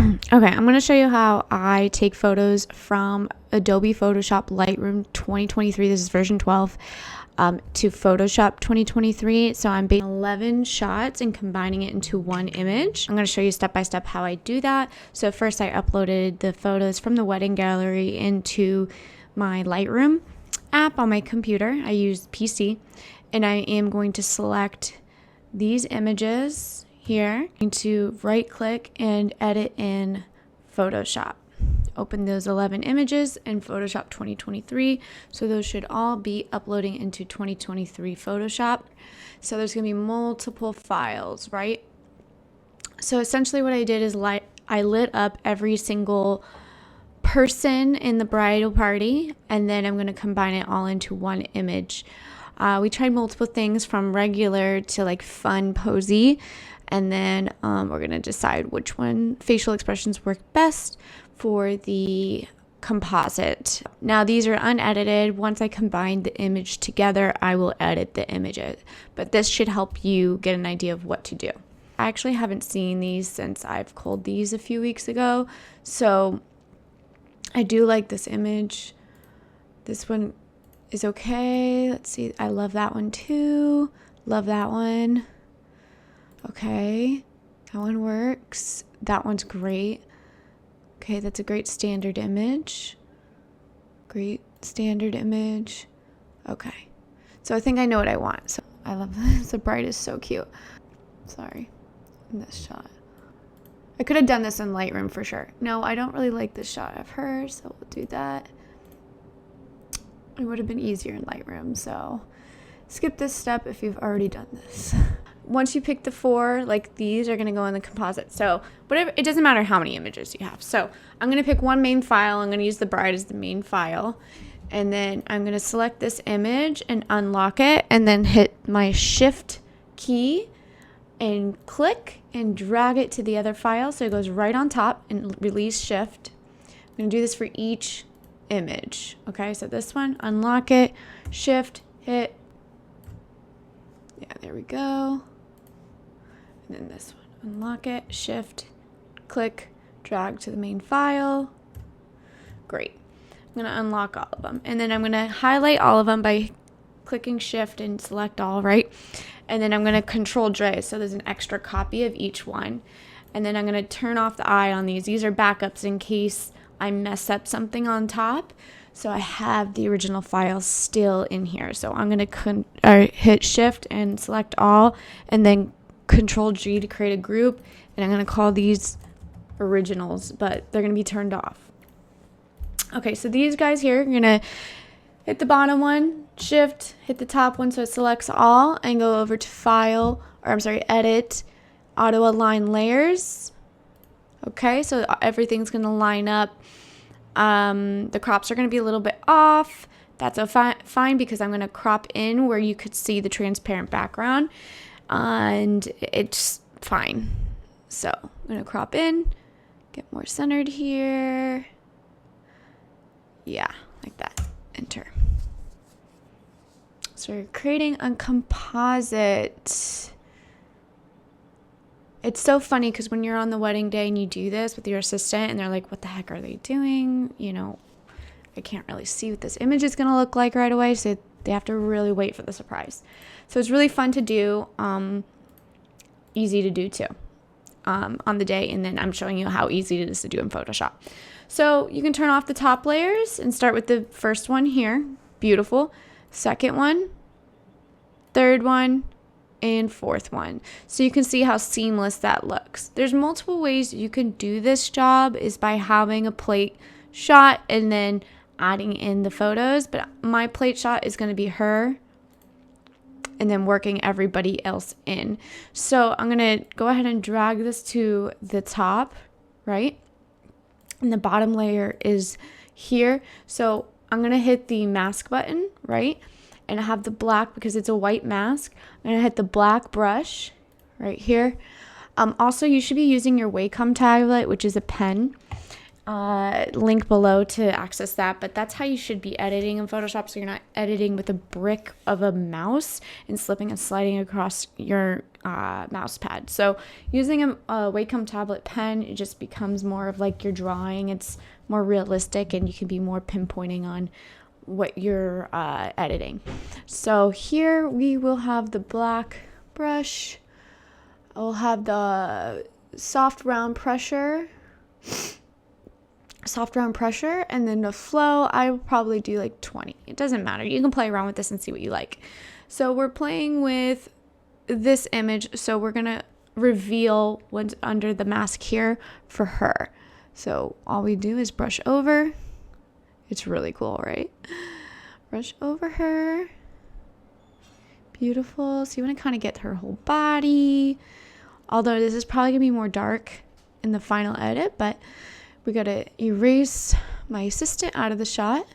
Okay, I'm going to show you how I take photos from Adobe Photoshop Lightroom 2023. This is version 12 to Photoshop 2023. So I'm making 11 shots and combining it into one image. I'm going to show you step by step how I do that. So first I uploaded the photos from the wedding gallery into my Lightroom app on my computer. I use PC, and I am going to select these images here. I'm going to right click and edit in Photoshop. Open those 11 images in Photoshop 2023. So those should all be uploading into 2023 Photoshop. So there's going to be multiple files, right? So essentially what I did is I lit up every single person in the bridal party, and then I'm going to combine it all into one image. We tried multiple things from regular to like fun posy, and then we're going to decide which one facial expressions work best for the composite. Now these are unedited. Once I combine the image together, I will edit the images, but this should help you get an idea of what to do. I actually haven't seen these since I've culled these a few weeks ago, so I do like this image. This one is okay. Let's see. I love that one too. Love that one. Okay. That one works. That one's great. Okay, that's a great standard image. Great standard image. Okay. So I think I know what I want. So I love this. The bride is so cute. Sorry. In this shot. I could have done this in Lightroom for sure. No, I don't really like this shot of her, so we'll do that. It would have been easier in Lightroom, so skip this step if you've already done this. Once you pick the four, like these are going to go in the composite. So whatever, it doesn't matter how many images you have. So I'm going to pick one main file. I'm going to use the bride as the main file. And then I'm going to select this image and unlock it, and then hit my shift key and click and drag it to the other file so it goes right on top, and release shift. I'm going to do this for each image. Okay, so this one, unlock it, shift, hit. Yeah, there we go. And then this one, unlock it, shift, click, drag to the main file. Great. I'm going to unlock all of them. And then I'm going to highlight all of them by clicking shift and select all, right? And then I'm going to control J, so there's an extra copy of each one. And then I'm going to turn off the eye on these. These are backups in case I mess up something on top. So I have the original file still in here. So I'm going to hit shift and select all, and then control G to create a group. And I'm going to call these originals, but they're going to be turned off. Okay, so these guys here, you're going to hit the bottom one, shift, hit the top one so it selects all, and go over to edit, auto align layers. Okay, so everything's going to line up. The crops are going to be a little bit off. That's fine because I'm going to crop in where you could see the transparent background, and it's fine. So I'm going to crop in, get more centered here. Yeah, like that. Enter. So we're creating a composite. It's so funny because when you're on the wedding day and you do this with your assistant and they're like, what the heck are they doing? You know, I can't really see what this image is going to look like right away. So they have to really wait for the surprise. So it's really fun to do, easy to do too, on the day. And then I'm showing you how easy it is to do in Photoshop. So you can turn off the top layers and start with the first one here. Beautiful. Second one, third one, and fourth one. So you can see how seamless that looks. There's multiple ways you can do this job, is by having a plate shot and then adding in the photos. But my plate shot is going to be her and then working everybody else in. So I'm going to go ahead and drag this to the top, right? And the bottom layer is here. So I'm going to hit the mask button, right? And I have the black because it's a white mask. I'm going to hit the black brush right here. Also, you should be using your Wacom tablet, which is a pen. link below to access that, but that's how you should be editing in Photoshop, so you're not editing with a brick of a mouse and slipping and sliding across your mouse pad. So using a Wacom tablet pen, it just becomes more of like your drawing. It's more realistic and you can be more pinpointing on what you're editing. So here we will have the black brush. I'll have the soft round pressure, and then the flow, I will probably do like 20. It doesn't matter. You can play around with this and see what you like. So we're playing with this image. So we're going to reveal what's under the mask here for her. So all we do is brush over. It's really cool, right? Brush over her. Beautiful. So you want to kind of get her whole body. Although this is probably going to be more dark in the final edit, but we got to erase my assistant out of the shot.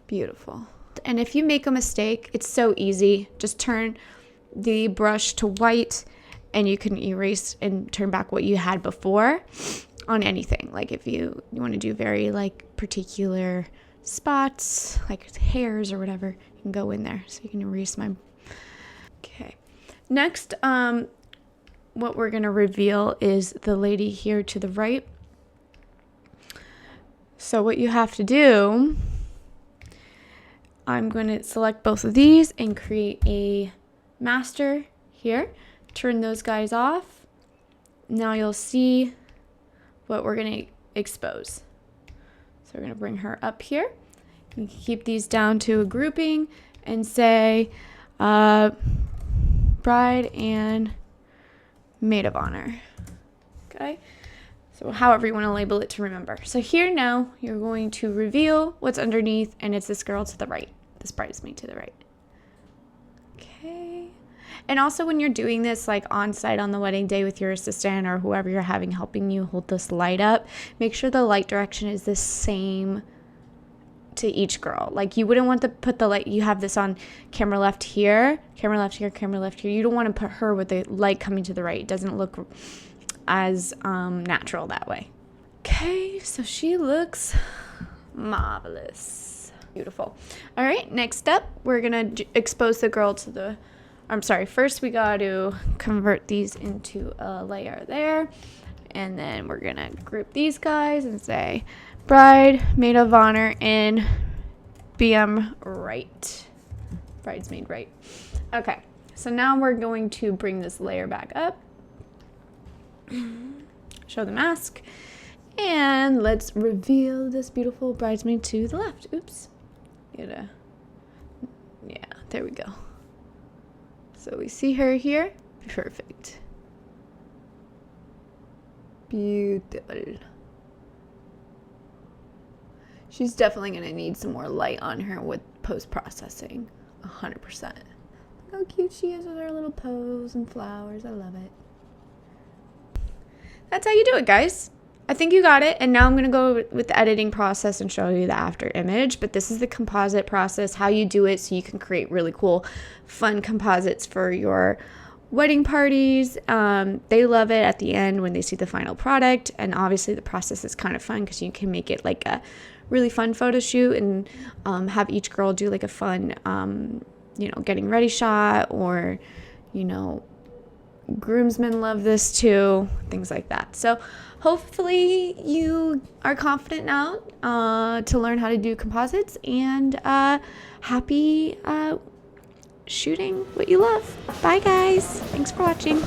Beautiful. And if you make a mistake, it's so easy. Just turn the brush to white and you can erase and turn back what you had before on anything. Like if you want to do very like particular spots, like hairs or whatever, you can go in there. So you can erase my... Okay. Next, what we're going to reveal is the lady here to the right. So what you have to do, I'm going to select both of these and create a master here. Turn those guys off. Now you'll see what we're going to expose. So we're going to bring her up here. You can keep these down to a grouping and say bride and maid of honor. Okay. So however you want to label it to remember. So here now you're going to reveal what's underneath, and it's this girl to the right, this bridesmaid to the right. Okay. And also when you're doing this like on site on the wedding day with your assistant or whoever you're having helping you hold this light up, make sure the light direction is the same to each girl. Like you wouldn't want to put the light, you have this on camera left here, camera left here, camera left here. You don't want to put her with the light coming to the right. It doesn't look as natural that way. Okay, so she looks marvelous. Beautiful. All right, next up, we're gonna expose the girl to the, first we got to convert these into a layer there, and then we're gonna group these guys and say bride, maid of honor, and BM right, bridesmaid right. Okay, so now we're going to bring this layer back up, show the mask, and let's reveal this beautiful bridesmaid to the left. Oops. Yeah, there we go. So we see her here. Perfect. Beautiful. She's definitely going to need some more light on her with post-processing. 100%. Look how cute she is with her little pose and flowers. I love it. That's how you do it, guys. I think you got it. And now I'm going to go with the editing process and show you the after image. But this is the composite process, how you do it so you can create really cool, fun composites for your wedding parties. They love it at the end when they see the final product. And obviously the process is kind of fun because you can make it like a really fun photo shoot and have each girl do like a fun, getting ready shot, or, groomsmen love this too, things like that. So hopefully you are confident now to learn how to do composites, and happy shooting what you love. Bye guys. Thanks for watching.